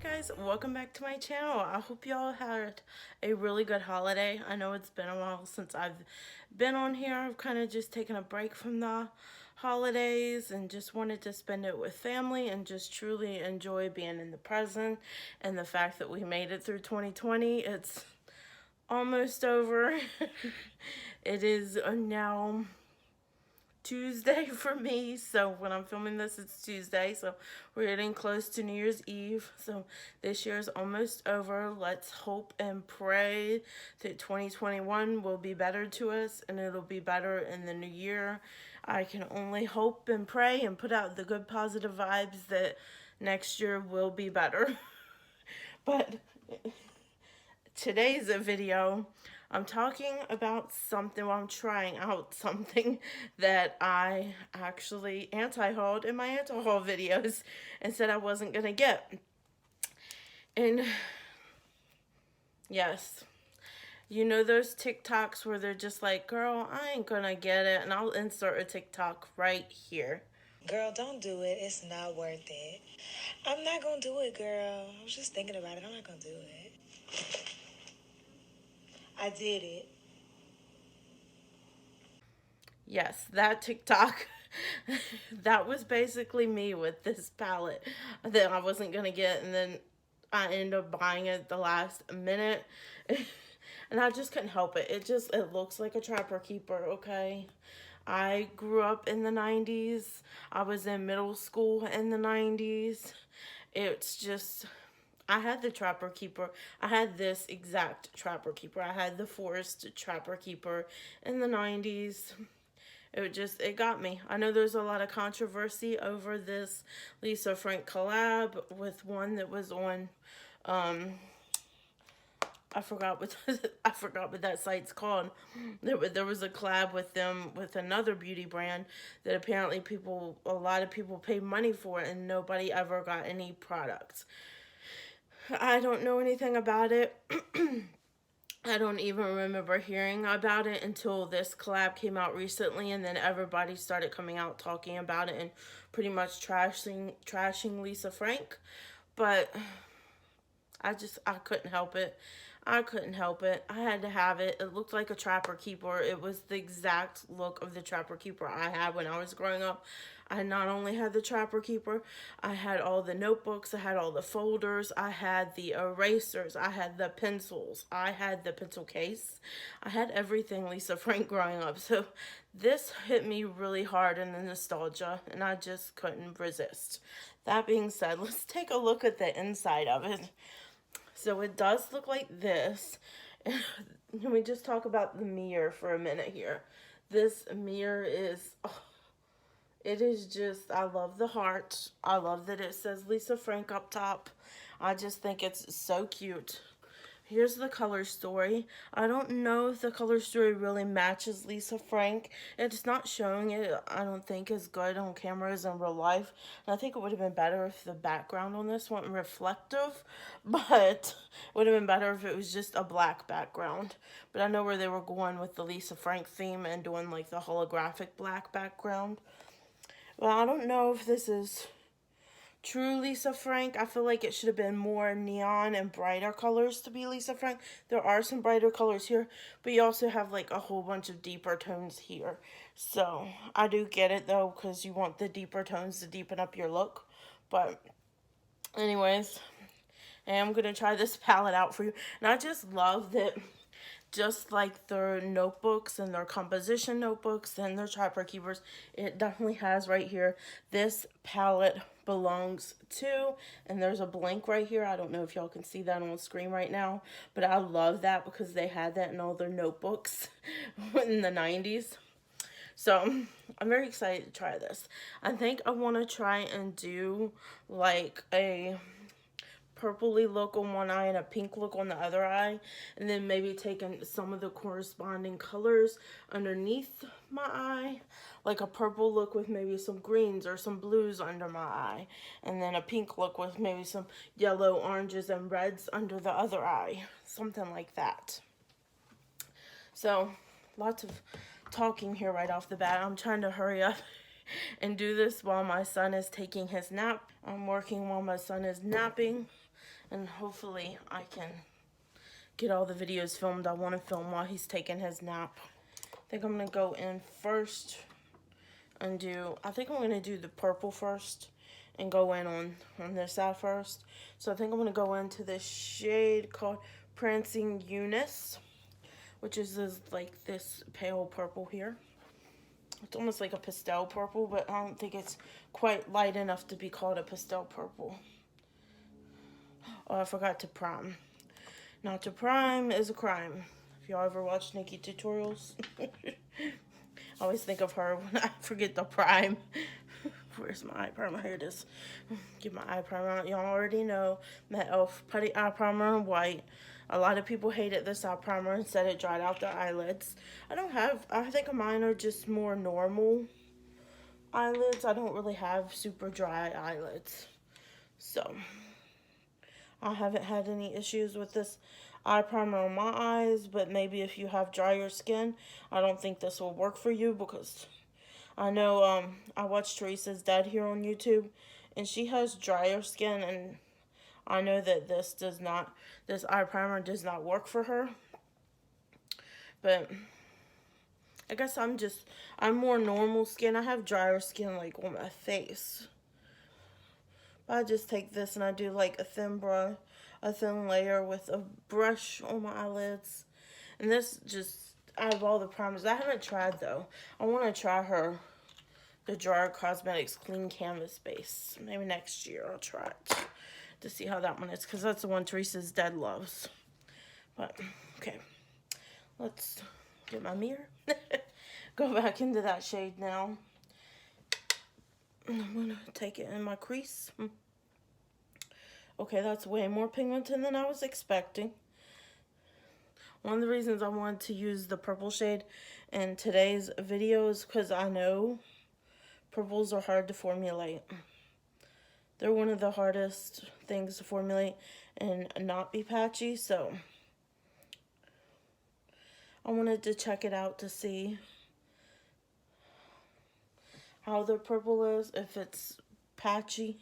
Hi guys, welcome back to my channel. I hope y'all had a really good holiday. I know it's been a while since I've been on here. I've kind of just taken a break from the holidays and just wanted to spend it with family and just truly enjoy being in the present and the fact that we made it through 2020. It's almost over. It is now Tuesday for me, so when I'm filming this it's Tuesday, so we're getting close to New Year's Eve. So this year's almost over. Let's hope and pray that 2021 will be better to us and it'll be better in the new year. I can only hope and pray and put out the good positive vibes that next year will be better. But today's video, I'm talking about something, well, I'm trying out something that I actually anti-hauled in my anti-haul videos and said I wasn't going to get. And yes, you know those TikToks where they're just like, girl, I ain't going to get it. And I'll insert a TikTok right here. Girl, don't do it. It's not worth it. I'm not gonna do it, girl. I was just thinking about it. I'm not gonna do it. I did it. Yes, that TikTok. That was basically me with this palette that I wasn't going to get, and then I ended up buying it at the last minute. And I just couldn't help it. It looks like a Trapper Keeper, okay? I grew up in the 90s. I was in middle school in the 90s. It's just, I had the Trapper Keeper. I had this exact Trapper Keeper. I had the Forest Trapper Keeper in the 90s. It got me. I know there's a lot of controversy over this Lisa Frank collab with one that was on, I forgot what I forgot what that site's called. There was a collab with them with another beauty brand that apparently a lot of people paid money for, and nobody ever got any products. I don't know anything about it. I don't even remember hearing about it until this collab came out recently, and then everybody started coming out talking about it and pretty much trashing Lisa Frank. But I couldn't help it. I couldn't help it. I had to have it. It looked like a Trapper Keeper. It was the exact look of the Trapper Keeper I had when I was growing up. I not only had the Trapper Keeper, I had all the notebooks, I had all the folders, I had the erasers, I had the pencils, I had the pencil case. I had everything Lisa Frank growing up. So this hit me really hard in the nostalgia, and I just couldn't resist. That being said, let's take a look at the inside of it. So it does look like this. Can we just talk about the mirror for a minute here? This mirror is, oh, it is just, I love the heart. I love that it says Lisa Frank up top. I just think it's so cute. Here's the color story. I don't know if the color story really matches Lisa Frank. It's not showing it, I don't think, as good on camera as in real life. And I think it would have been better if the background on this wasn't reflective. But it would have been better if it was just a black background. But I know where they were going with the Lisa Frank theme and doing like the holographic black background. Well, I don't know if this is true Lisa Frank. I feel like it should have been more neon and brighter colors to be Lisa Frank. There are some brighter colors here, but you also have like a whole bunch of deeper tones here. So I do get it though, because you want the deeper tones to deepen up your look. But anyways, I'm going to try this palette out for you. And I just love that, just like their notebooks and their composition notebooks and their Trapper Keepers, it definitely has right here, this palette belongs to, and there's a blank right here. I don't know if y'all can see that on screen right now, but I love that because they had that in all their notebooks in the 90s. So I'm very excited to try this. I think I want to try and do like a purpley look on one eye and a pink look on the other eye, and then maybe taking some of the corresponding colors underneath my eye, like a purple look with maybe some greens or some blues under my eye, and then a pink look with maybe some yellow, oranges, and reds under the other eye, something like that. So lots of talking here right off the bat. I'm trying to hurry up and do this while my son is taking his nap. I'm working while my son is napping. And hopefully I can get all the videos filmed I want to film while he's taking his nap. I think I'm going to go in first and I think I'm going to do the purple first and go in on this side first. So I think I'm going to go into this shade called Prancing Eunice, which is like this pale purple here. It's almost like a pastel purple, but I don't think it's quite light enough to be called a pastel purple. Oh, I forgot to prime. Not to prime is a crime. If y'all ever watch Nikki tutorials, I always think of her when I forget to prime. Where's my eye primer? Here it is. Get my eye primer on. Y'all already know that e.l.f. Putty Eye Primer in white. A lot of people hated this eye primer and said it dried out their eyelids. I think mine are just more normal eyelids. I don't really have super dry eyelids. So, I haven't had any issues with this eye primer on my eyes, but maybe if you have drier skin, I don't think this will work for you, because I know I watched Teresa's dad here on YouTube, and she has drier skin, and I know that this eye primer does not work for her. But I guess I'm more normal skin. I have drier skin like on my face. But I just take this and I do like a thin layer with a brush on my eyelids. And this just, out of all the primers, I haven't tried though. I want to try the Dryer Cosmetics Clean Canvas Base. Maybe next year I'll try it to see how that one is, because that's the one Teresa's dad loves. But, okay. Let's get my mirror. Go back into that shade now. I'm going to take it in my crease. Okay, that's way more pigmented than I was expecting. One of the reasons I wanted to use the purple shade in today's video is because I know purples are hard to formulate. They're one of the hardest things to formulate and not be patchy, so I wanted to check it out to see how the purple is, if it's patchy,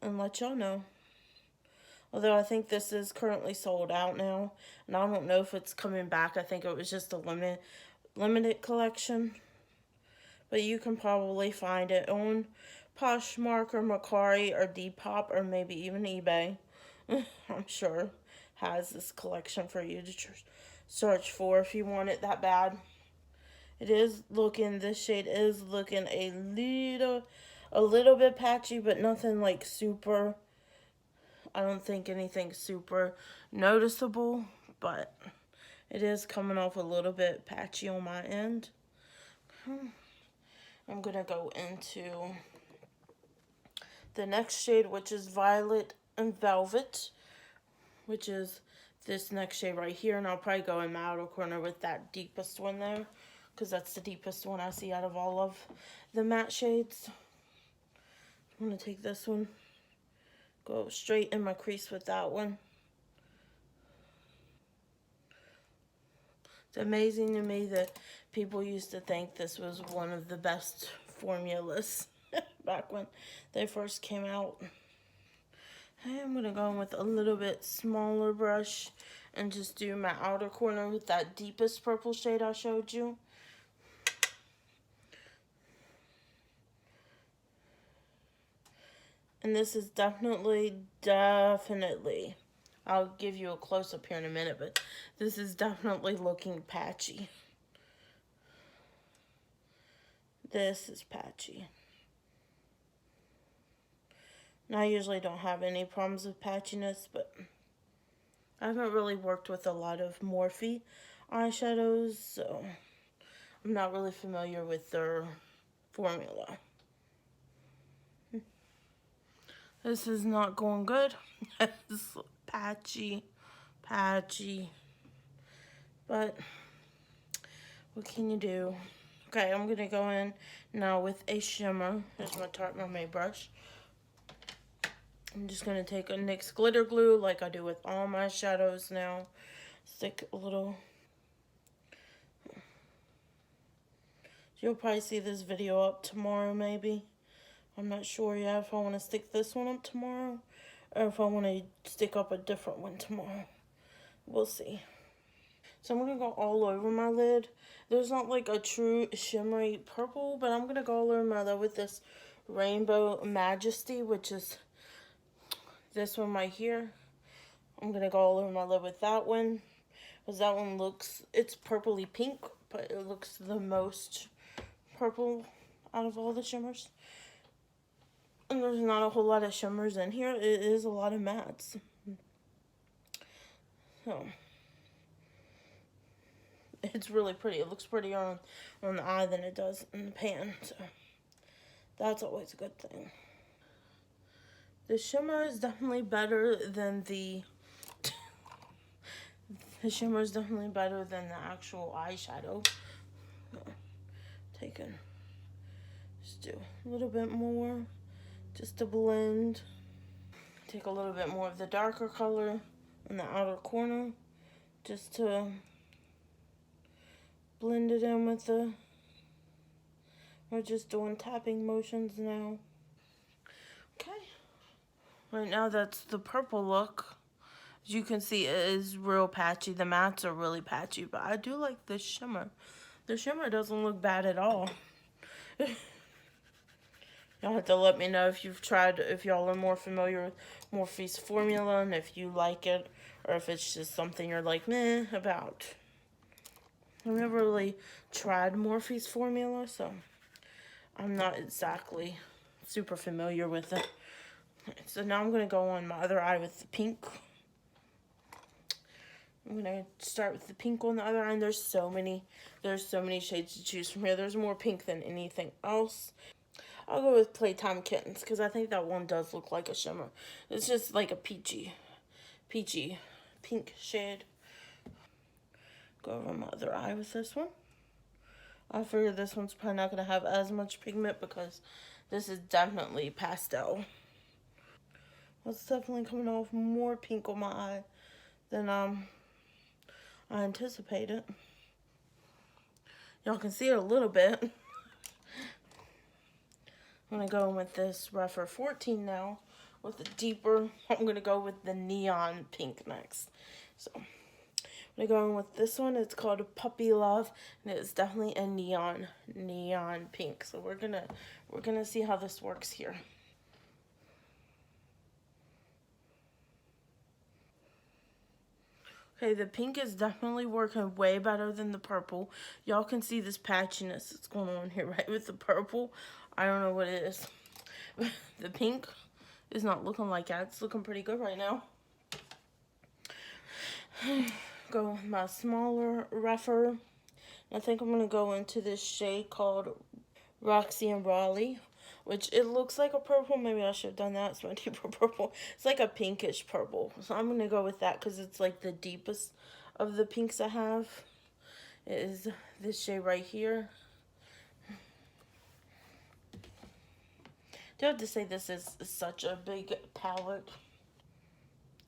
and let y'all know. Although I think this is currently sold out now, and I don't know if it's coming back. I think it was just a limited collection. But you can probably find it on Poshmark or Mercari or Depop or maybe even eBay. I'm sure has this collection for you to search for if you want it that bad. This shade is looking a little bit patchy, but nothing like super. I don't think anything super noticeable, but it is coming off a little bit patchy on my end. I'm going to go into the next shade, which is Violet and Velvet, which is this next shade right here. And I'll probably go in my outer corner with that deepest one there, because that's the deepest one I see out of all of the matte shades. I'm going to take this one, go straight in my crease with that one. It's amazing to me that people used to think this was one of the best formulas back when they first came out. I'm going to go in with a little bit smaller brush and just do my outer corner with that deepest purple shade I showed you. And this is definitely, I'll give you a close-up here in a minute, but this is definitely looking patchy. This is patchy. And I usually don't have any problems with patchiness, but I haven't really worked with a lot of Morphe eyeshadows, so I'm not really familiar with their formula. This is not going good. It's patchy. But what can you do? Okay, I'm going to go in now with a shimmer. Here's my Tarte Mermaid brush. I'm just going to take a NYX glitter glue like I do with all my shadows now. Stick a little. You'll probably see this video up tomorrow maybe. I'm not sure yet if I want to stick this one up tomorrow or if I want to stick up a different one tomorrow. We'll see. So I'm going to go all over my lid. There's not like a true shimmery purple, but I'm going to go all over my lid with this Rainbow Majesty, which is this one right here. I'm going to go all over my lid with that one. Because that one looks, it's purpley pink, but it looks the most purple out of all the shimmers. And there's not a whole lot of shimmers in here. It is a lot of mattes. So, it's really pretty. It looks prettier on the eye than it does in the pan. So, that's always a good thing. The shimmer is definitely better than the shimmer is definitely better than the actual eyeshadow. Just do a little bit more just to blend. Take a little bit more of the darker color in the outer corner just to blend it in with the, we're just doing tapping motions now. Okay. Right now that's the purple look. As you can see, it is real patchy. The mattes are really patchy, but I do like the shimmer. The shimmer doesn't look bad at all. Y'all have to let me know if you've tried, if y'all are more familiar with Morphe's formula and if you like it, or if it's just something you're like, meh, about. I've never really tried Morphe's formula, so I'm not exactly super familiar with it. So now I'm going to go on my other eye with the pink. I'm going to start with the pink on the other eye, and there's so many shades to choose from here. There's more pink than anything else. I'll go with Playtime Kittens, because I think that one does look like a shimmer. It's just like a peachy pink shade. Go over my other eye with this one. I figure this one's probably not going to have as much pigment because this is definitely pastel. It's definitely coming off more pink on my eye than I anticipated. Y'all can see it a little bit. I'm going to go in with this Rougher 14 now with the deeper. I'm going to go with the neon pink next. So I'm going to go in with this one. It's called Puppy Love, and it's definitely a neon pink. So we're gonna see how this works here. Okay, the pink is definitely working way better than the purple. Y'all can see this patchiness that's going on here, right, with the purple. I don't know what it is. The pink is not looking like that. It's looking pretty good right now. Go with my smaller, rougher. I think I'm going to go into this shade called Roxy and Raleigh, which it looks like a purple. Maybe I should have done that. It's my deeper purple. It's like a pinkish purple. So I'm going to go with that because it's like the deepest of the pinks I have. It is this shade right here. I do have to say this is such a big palette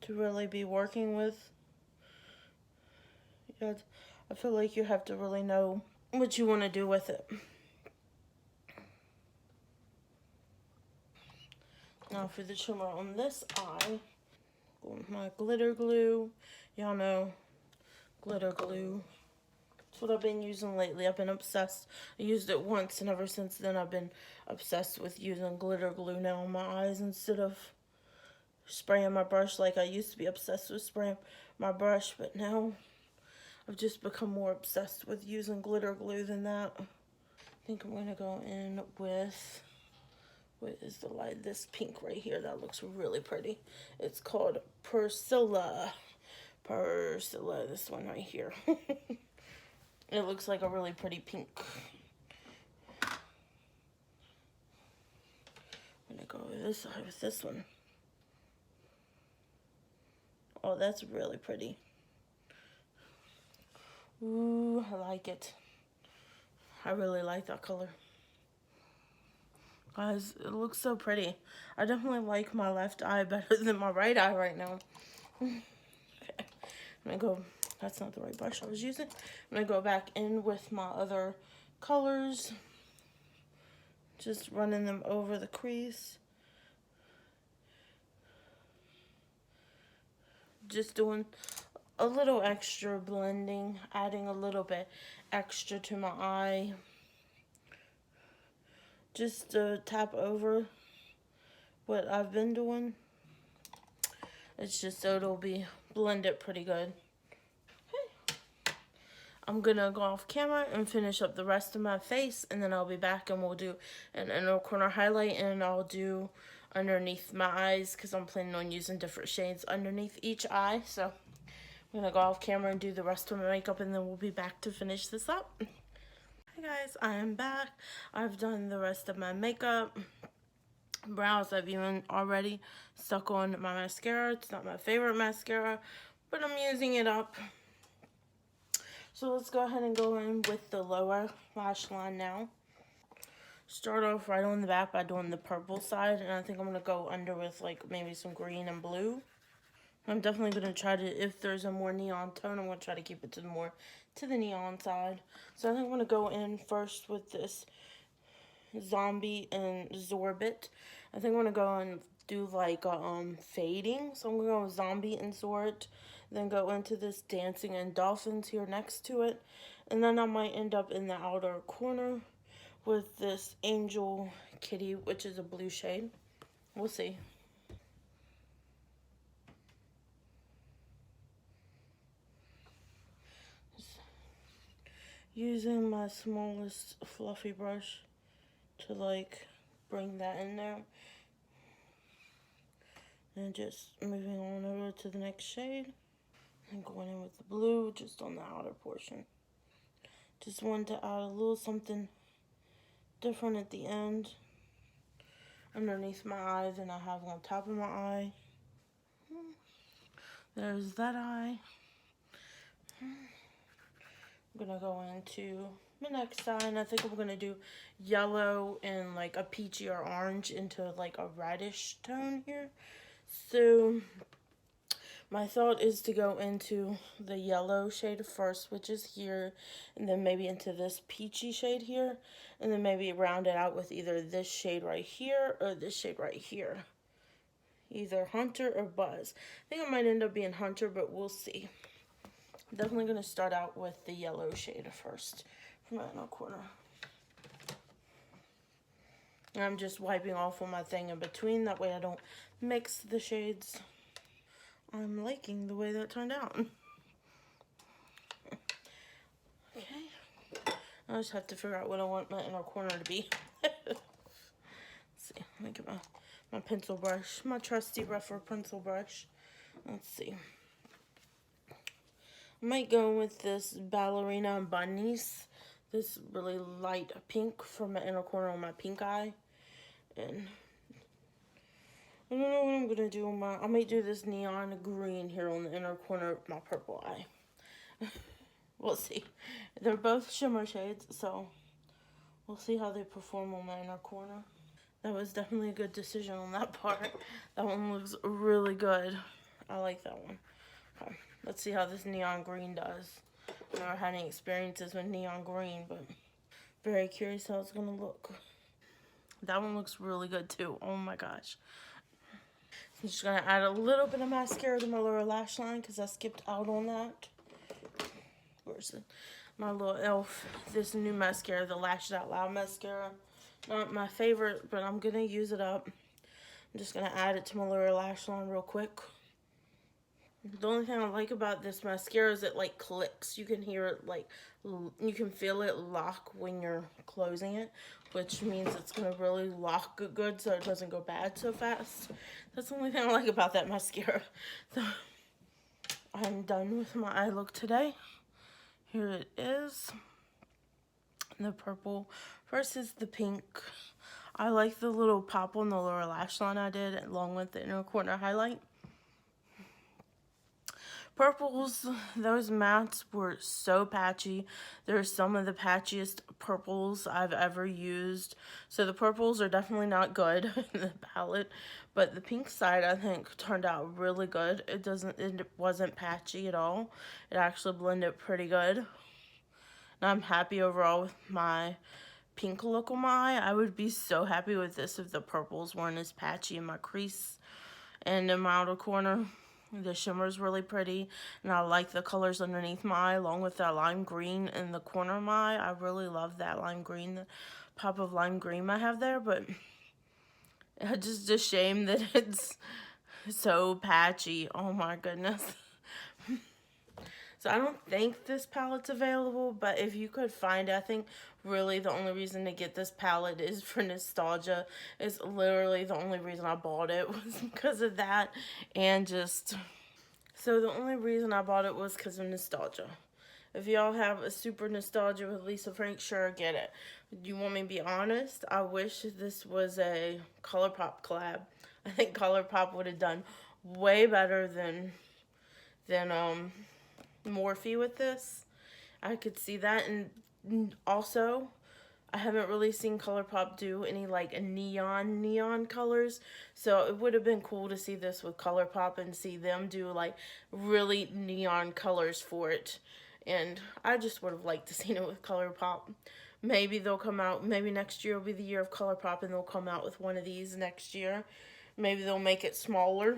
to really be working with. I feel like you have to really know what you want to do with it. Now for the shimmer on this eye, go with my glitter glue. Y'all know glitter glue. That's what I've been using lately. I've been obsessed. I used it once, and ever since then I've been obsessed with using glitter glue now on my eyes instead of spraying my brush like I used to be obsessed with spraying my brush, but now I've just become more obsessed with using glitter glue than that. I think I'm going to go in with, what is the light? This pink right here. That looks really pretty. It's called Priscilla. This one right here. It looks like a really pretty pink. I'm going to go with this side with this one. Oh, that's really pretty. Ooh, I like it. I really like that color. Guys, it looks so pretty. I definitely like my left eye better than my right eye right now. Okay, I'm gonna go, that's not the right brush I was using. I'm gonna go back in with my other colors. Just running them over the crease. Just doing a little extra blending, adding a little bit extra to my eye. Just to tap over what I've been doing. It's just so it'll be blended pretty good. I'm gonna go off camera and finish up the rest of my face, and then I'll be back and we'll do an inner corner highlight, and I'll do underneath my eyes because I'm planning on using different shades underneath each eye. So I'm gonna go off camera and do the rest of my makeup, and then we'll be back to finish this up. Hey guys, I am back. I've done the rest of my makeup. Brows, I've even already stuck on my mascara. It's not my favorite mascara, but I'm using it up. So let's go ahead and go in with the lower lash line now. Start off right on the back by doing the purple side, and I think I'm going to go under with like maybe some green and blue. I'm definitely going to try to, if there's a more neon tone, I'm going to try to keep it to the neon side. So I think I'm going to go in first with this Zombie and Zorbit. I think I'm going to go and do like a fading. So I'm going to go with Zombie and Zorbit. Then go into this Dancing and Dolphins here next to it. And then I might end up in the outer corner with this Angel Kitty, which is a blue shade. We'll see. Just using my smallest fluffy brush to like bring that in there. And just moving on over to the next shade. And going in with the blue just on the outer portion. Just wanted to add a little something different at the end. Underneath my eye than I have on top of my eye. There's that eye. I'm gonna go into my next eye, and I think I'm gonna do yellow and like a peachy or orange into like a reddish tone here. So my thought is to go into the yellow shade first, which is here, and then maybe into this peachy shade here, and then maybe round it out with either this shade right here or this shade right here. Either Hunter or Buzz. I think I might end up being Hunter, but we'll see. I'm definitely going to start out with the yellow shade first from my inner corner. And I'm just wiping off on my thing in between, that way I don't mix the shades. I'm liking the way that turned out. Okay. I just have to figure out what I want my inner corner to be. Let's see. Let me get my pencil brush. My trusty rougher pencil brush. Let's see. I might go with this Ballerina Bunnies. This really light pink for my inner corner on my pink eye. And I don't know what I'm going to do. I might do this neon green here on the inner corner of my purple eye. We'll see. They're both shimmer shades, so we'll see how they perform on my inner corner. That was definitely a good decision on that part. That one looks really good. I like that one. Okay, let's see how this neon green does. I've never had any experiences with neon green, but very curious how it's going to look. That one looks really good too. Oh my gosh. I'm just going to add a little bit of mascara to my lower lash line because I skipped out on that. Where's it? My little e.l.f. This new mascara, the Lash It Out Loud mascara. Not my favorite, but I'm going to use it up. I'm just going to add it to my lower lash line real quick. The only thing I like about this mascara is it like clicks. You can hear it like, you can feel it lock when you're closing it, which means it's going to really lock good so it doesn't go bad so fast. That's the only thing I like about that mascara. So I'm done with my eye look today. Here it is. The purple versus the pink. I like the little pop on the lower lash line I did along with the inner corner highlight. Purples, those mattes were so patchy. They're some of the patchiest purples I've ever used. So the purples are definitely not good in the palette. But the pink side, I think, turned out really good. It wasn't patchy at all. It actually blended pretty good. And I'm happy overall with my pink look on my eye. I would be so happy with this if the purples weren't as patchy in my crease and in my outer corner. The shimmer is really pretty, and I like the colors underneath my eye, along with that lime green in the corner of my eye. I really love that lime green, the pop of lime green I have there, but it's just a shame that it's so patchy. Oh my goodness. So I don't think this palette's available, but if you could find it, I think really the only reason to get this palette is for nostalgia. It's literally the only reason I bought it was because of that, and just, so the only reason I bought it was because of nostalgia. If y'all have a super nostalgia with Lisa Frank, sure, get it. You want me to be honest? I wish this was a ColourPop collab. I think ColourPop would have done way better than Morphe with this. I could see that. And also, I haven't really seen ColourPop do any like neon colors, so it would have been cool to see this with ColourPop and see them do like really neon colors for it. And I just would have liked to see it with ColourPop. Maybe they'll come out, maybe next year will be the year of ColourPop and they'll come out with one of these next year. Maybe they'll make it smaller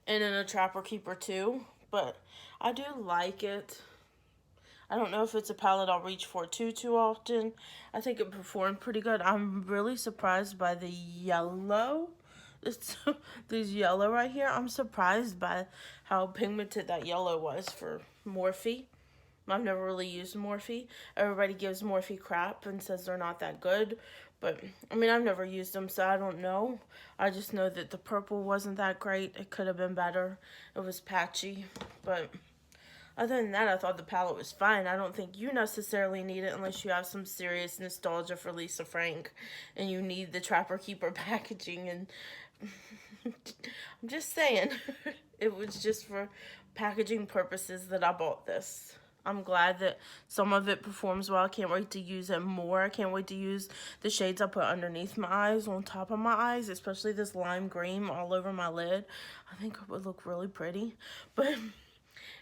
and in a Trapper Keeper too. But I do like it. I don't know if it's a palette I'll reach for too often. I think it performed pretty good. I'm really surprised by the yellow. This yellow right here. I'm surprised by how pigmented that yellow was for Morphe. I've never really used Morphe. Everybody gives Morphe crap and says they're not that good. But, I mean, I've never used them, so I don't know. I just know that the purple wasn't that great. It could have been better. It was patchy. But other than that, I thought the palette was fine. I don't think you necessarily need it unless you have some serious nostalgia for Lisa Frank and you need the Trapper Keeper packaging. And I'm just saying, it was just for packaging purposes that I bought this. I'm glad that some of it performs well. I can't wait to use it more. I can't wait to use the shades I put underneath my eyes, on top of my eyes, especially this lime green all over my lid. I think it would look really pretty. But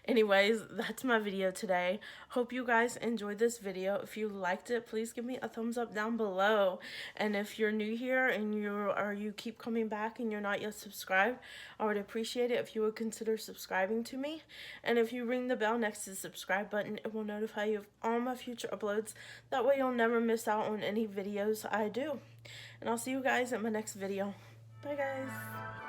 anyways, that's my video today. Hope you guys enjoyed this video. If you liked it, please give me a thumbs up down below. And if you're new here and you keep coming back and you're not yet subscribed, I would appreciate it if you would consider subscribing to me. And if you ring the bell next to the subscribe button, it will notify you of all my future uploads. That way you'll never miss out on any videos I do. And I'll see you guys in my next video. Bye guys.